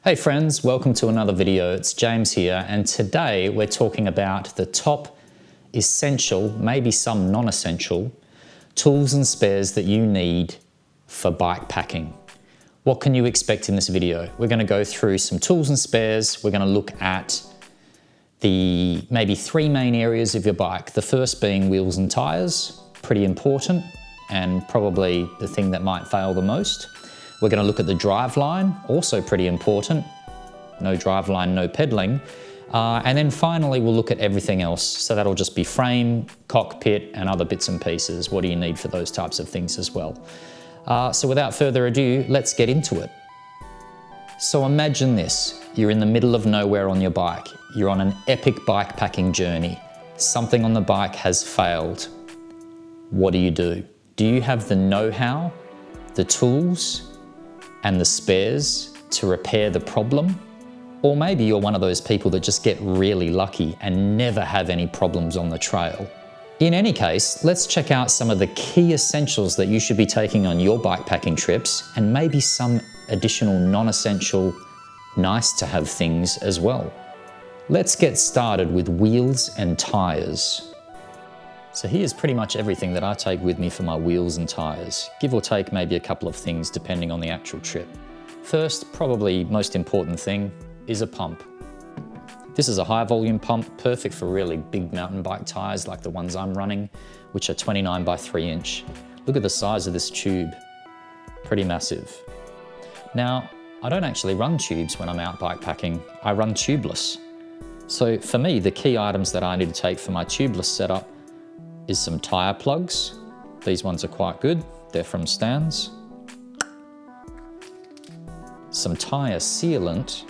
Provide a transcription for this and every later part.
Hey friends, welcome to another video. It's James here, and today we're talking about the top essential, maybe some non-essential, tools and spares that you need for bike packing. What can you expect in this video? We're going to go through some tools and spares. We're going to look at the maybe three main areas of your bike. The first being wheels and tires, pretty important and probably the thing that might fail the most. We're going to look at the driveline, also pretty important. No driveline, no pedaling. And then finally, we'll look at everything else. So that'll just be frame, cockpit, and other bits and pieces. What do you need for those types of things as well? So without further ado, let's get into it. So imagine this. You're in the middle of nowhere on your bike. You're on an epic bike packing journey. Something on the bike has failed. What do? Do you have the know-how, the tools, and the spares to repair the problem? Or maybe you're one of those people that just get really lucky and never have any problems on the trail. In any case, let's check out some of the key essentials that you should be taking on your bikepacking trips, and maybe some additional non-essential, nice to have things as well. Let's get started with wheels and tires. So here's pretty much everything that I take with me for my wheels and tires, give or take maybe a couple of things depending on the actual trip. First, probably most important thing, is a pump. This is a high volume pump, perfect for really big mountain bike tires like the ones I'm running, which are 29 by 3 inch. Look at the size of this tube, pretty massive. Now, I don't actually run tubes when I'm out bikepacking, I run tubeless. So for me, the key items that I need to take for my tubeless setup is some tire plugs. These ones are quite good, they're from Stan's. Some tire sealant,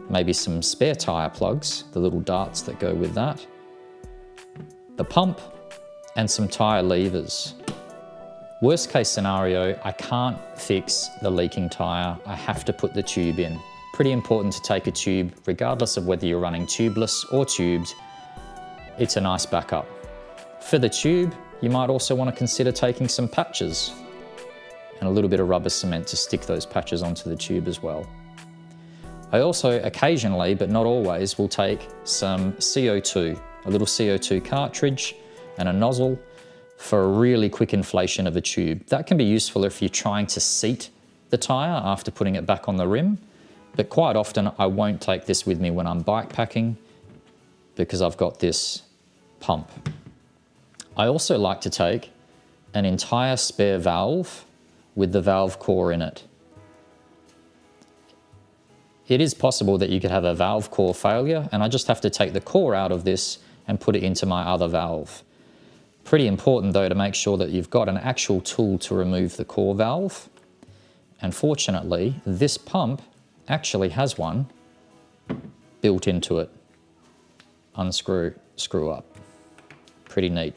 maybe some spare tire plugs, the little darts that go with that. The pump, and some tire levers. Worst case scenario, I can't fix the leaking tire, I have to put the tube in. Pretty important to take a tube, regardless of whether you're running tubeless or tubed, it's a nice backup. For the tube, you might also want to consider taking some patches and a little bit of rubber cement to stick those patches onto the tube as well. I also occasionally, but not always, will take some CO2, a little CO2 cartridge and a nozzle for a really quick inflation of a tube. That can be useful if you're trying to seat the tire after putting it back on the rim, but quite often I won't take this with me when I'm bikepacking because I've got this pump. I also like to take an entire spare valve with the valve core in it. It is possible that you could have a valve core failure, and I just have to take the core out of this and put it into my other valve. Pretty important though to make sure that you've got an actual tool to remove the core valve. And fortunately, this pump actually has one built into it. Unscrew, screw up. Pretty neat.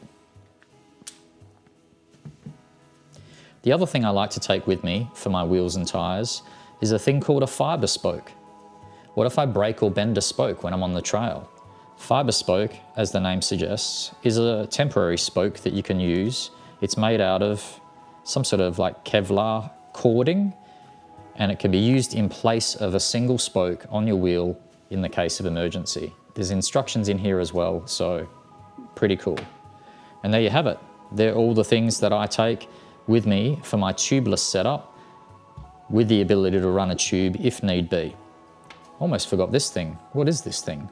The other thing I like to take with me for my wheels and tires is a thing called a fiber spoke. What if I break or bend a spoke when I'm on the trail? Fiber spoke, as the name suggests, is a temporary spoke that you can use. It's made out of some sort of like Kevlar cording, and it can be used in place of a single spoke on your wheel in the case of emergency. There's instructions in here as well, so pretty cool. And there you have it. They're all the things that I take with me for my tubeless setup, with the ability to run a tube if need be. Almost forgot this thing. What is this thing?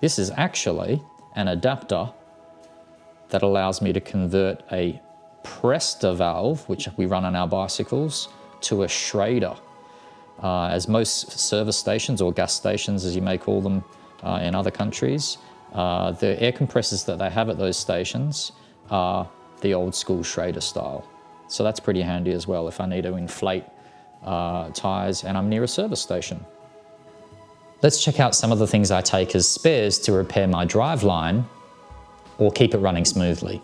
This is actually an adapter that allows me to convert a Presta valve, which we run on our bicycles, to a Schrader. As most service stations, or gas stations as you may call them in other countries, the air compressors that they have at those stations are the old school Schrader style. So that's pretty handy as well if I need to inflate tires and I'm near a service station. Let's check out some of the things I take as spares to repair my driveline or keep it running smoothly.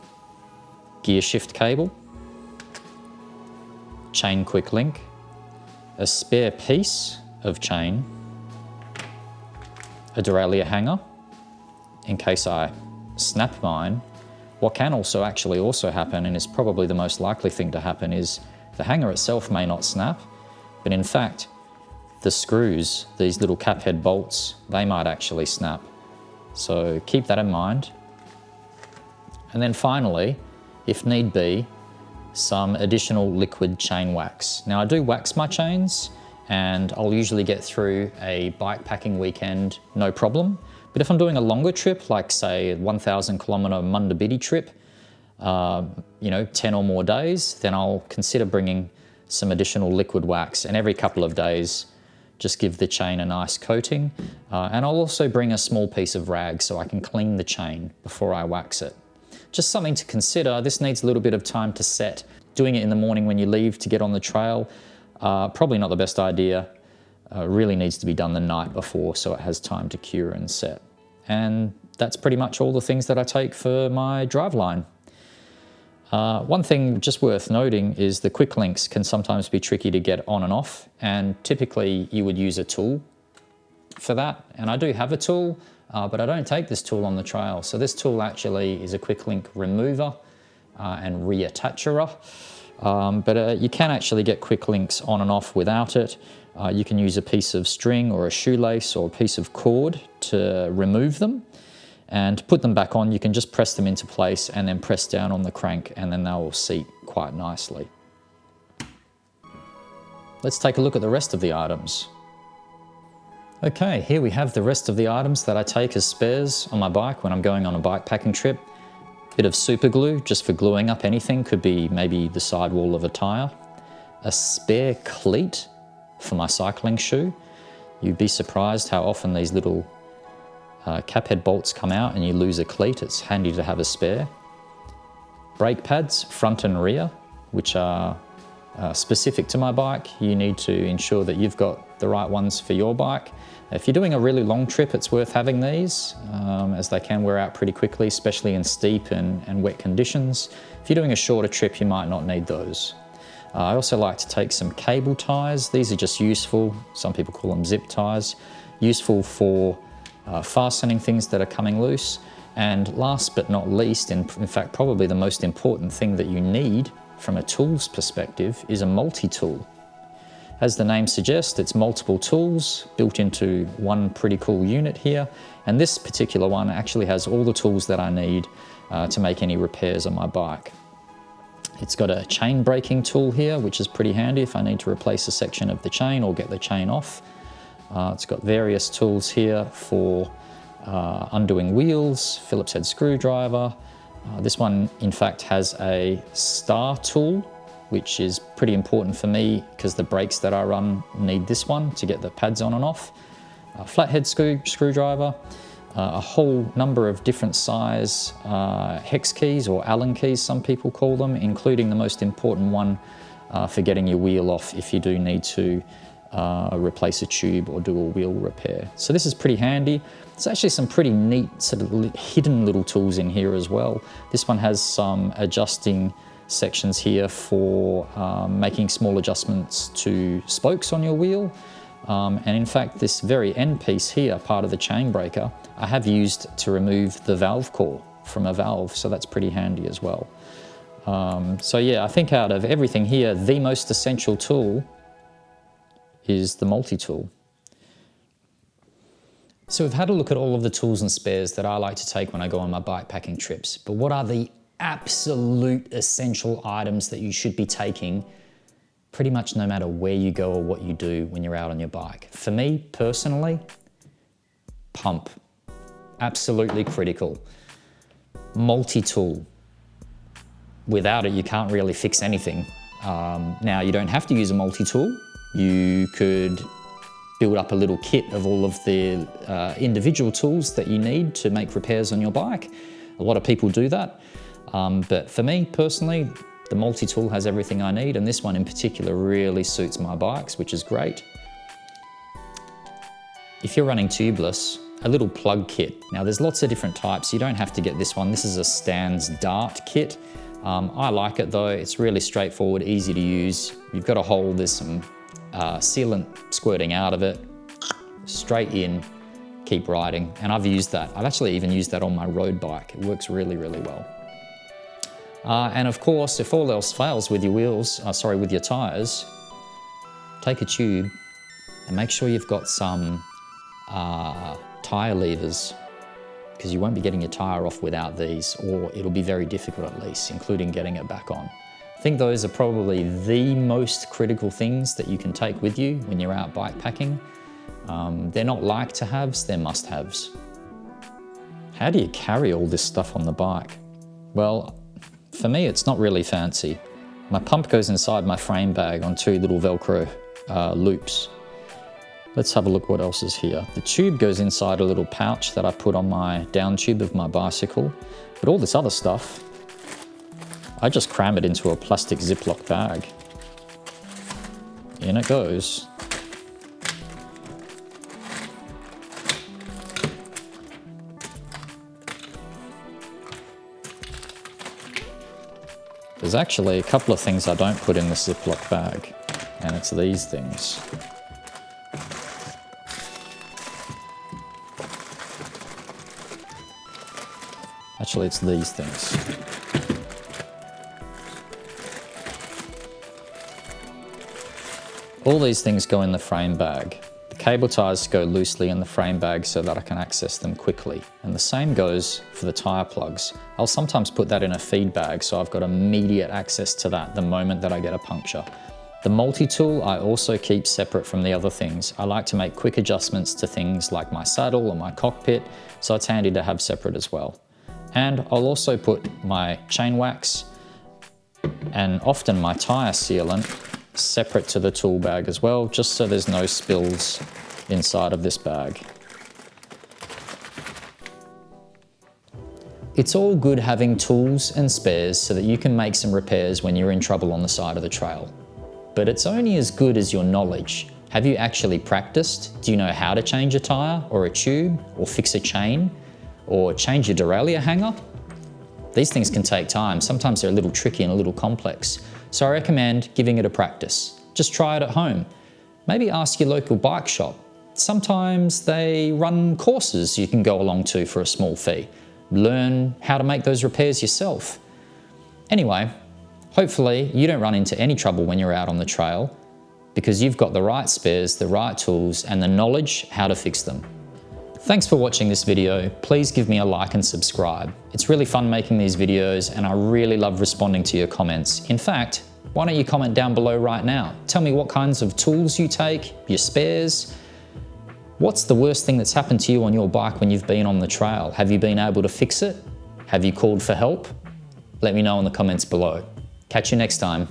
Gear shift cable, chain quick link, a spare piece of chain, a derailleur hanger in case I snap mine. What can also happen, and is probably the most likely thing to happen, is the hanger itself may not snap, but in fact, the screws, these little cap head bolts, they might actually snap. So keep that in mind. And then finally, if need be, some additional liquid chain wax. Now I do wax my chains and I'll usually get through a bike packing weekend no problem. But if I'm doing a longer trip, like say a 1,000 kilometre Mundabiddi trip, 10 or more days, then I'll consider bringing some additional liquid wax, and every couple of days just give the chain a nice coating. And I'll also bring a small piece of rag so I can clean the chain before I wax it. Just something to consider. This needs a little bit of time to set. Doing it in the morning when you leave to get on the trail, probably not the best idea. Really needs to be done the night before so it has time to cure and set. And that's pretty much all the things that I take for my Driveline. One thing just worth noting is the quick links can sometimes be tricky to get on and off, and typically you would use a tool for that. And I do have a tool, but I don't take this tool on the trail. So this tool actually is a quick link remover and reattacher. But you can actually get quick links on and off without it. You can use a piece of string or a shoelace or a piece of cord to remove them. And to put them back on, you can just press them into place and then press down on the crank, and then they will seat quite nicely. Let's take a look at the rest of the items. Okay, here we have the rest of the items that I take as spares on my bike when I'm going on a bike packing trip. Bit of super glue just for gluing up anything, could be maybe the sidewall of a tyre. A spare cleat for my cycling shoe. You'd be surprised how often these little cap head bolts come out and you lose a cleat. It's handy to have a spare. Brake pads, front and rear, which are specific to my bike. You need to ensure that you've got the right ones for your bike. If you're doing a really long trip, it's worth having these, as they can wear out pretty quickly, especially in steep and wet conditions. If you're doing a shorter trip, you might not need those. I also like to take some cable ties. These are just useful, some people call them zip ties, useful for fastening things that are coming loose. And last but not least, in fact probably the most important thing that you need from a tools perspective, is a multi-tool. As the name suggests, it's multiple tools built into one pretty cool unit here. And this particular one actually has all the tools that I need to make any repairs on my bike. It's got a chain braking tool here, which is pretty handy if I need to replace a section of the chain or get the chain off. It's got various tools here for undoing wheels, Phillips head screwdriver. This one, in fact, has a star tool, which is pretty important for me because the brakes that I run need this one to get the pads on and off. A flathead screwdriver, a whole number of different size hex keys, or Allen keys some people call them, including the most important one for getting your wheel off if you do need to replace a tube or do a wheel repair. So this is pretty handy. There's actually some pretty neat sort of hidden little tools in here as well. This one has some adjusting sections here for making small adjustments to spokes on your wheel. And in fact, this very end piece here, part of the chain breaker, I have used to remove the valve core from a valve, so that's pretty handy as well. So yeah, I think out of everything here, the most essential tool is the multi-tool. So we've had a look at all of the tools and spares that I like to take when I go on my bike packing trips, but what are the absolute essential items that you should be taking pretty much no matter where you go or what you do when you're out on your bike? For me personally, pump, absolutely critical. Multi-tool, without it you can't really fix anything. Now you don't have to use a multi-tool. You could build up a little kit of all of the individual tools that you need to make repairs on your bike. A lot of people do that. But for me personally, the multi-tool has everything I need, and this one in particular really suits my bikes, which is great. If you're running tubeless, a little plug kit. Now there's lots of different types. You don't have to get this one. This is a Stan's Dart kit. I like it though. It's really straightforward, easy to use. You've got a hole, there's some sealant squirting out of it, straight in, keep riding. And I've used that. I've actually even used that on my road bike. It works really, really well. And of course, if all else fails with your wheels, with your tyres, take a tube And make sure you've got some tyre levers, because you won't be getting your tyre off without these, or it'll be very difficult at least, including getting it back on. I think those are probably the most critical things that you can take with you when you're out bike packing. They're not like to haves, they're must haves. How do you carry all this stuff on the bike? Well, for me, it's not really fancy. My pump goes inside my frame bag on 2 little Velcro loops. Let's have a look what else is here. The tube goes inside a little pouch that I put on my down tube of my bicycle. But all this other stuff, I just cram it into a plastic Ziploc bag. In it goes. There's actually a couple of things I don't put in the Ziploc bag, and it's these things. Actually, it's these things. All these things go in the frame bag. The cable ties go loosely in the frame bag so that I can access them quickly. And the same goes for the tyre plugs. I'll sometimes put that in a feed bag so I've got immediate access to that the moment that I get a puncture. The multi-tool I also keep separate from the other things. I like to make quick adjustments to things like my saddle or my cockpit, so it's handy to have separate as well. And I'll also put my chain wax and often my tyre sealant separate to the tool bag as well, just so there's no spills inside of this bag. It's all good having tools and spares so that you can make some repairs when you're in trouble on the side of the trail. But it's only as good as your knowledge. Have you actually practiced? Do you know how to change a tyre or a tube or fix a chain or change your derailleur hanger? These things can take time. Sometimes they're a little tricky and a little complex. So I recommend giving it a practice. Just try it at home. Maybe ask your local bike shop. Sometimes they run courses you can go along to for a small fee. Learn how to make those repairs yourself. Anyway, hopefully you don't run into any trouble when you're out on the trail because you've got the right spares, the right tools, and the knowledge how to fix them. Thanks for watching this video. Please give me a like and subscribe. It's really fun making these videos and I really love responding to your comments. In fact, why don't you comment down below right now? Tell me what kinds of tools you take, your spares. What's the worst thing that's happened to you on your bike when you've been on the trail? Have you been able to fix it? Have you called for help? Let me know in the comments below. Catch you next time.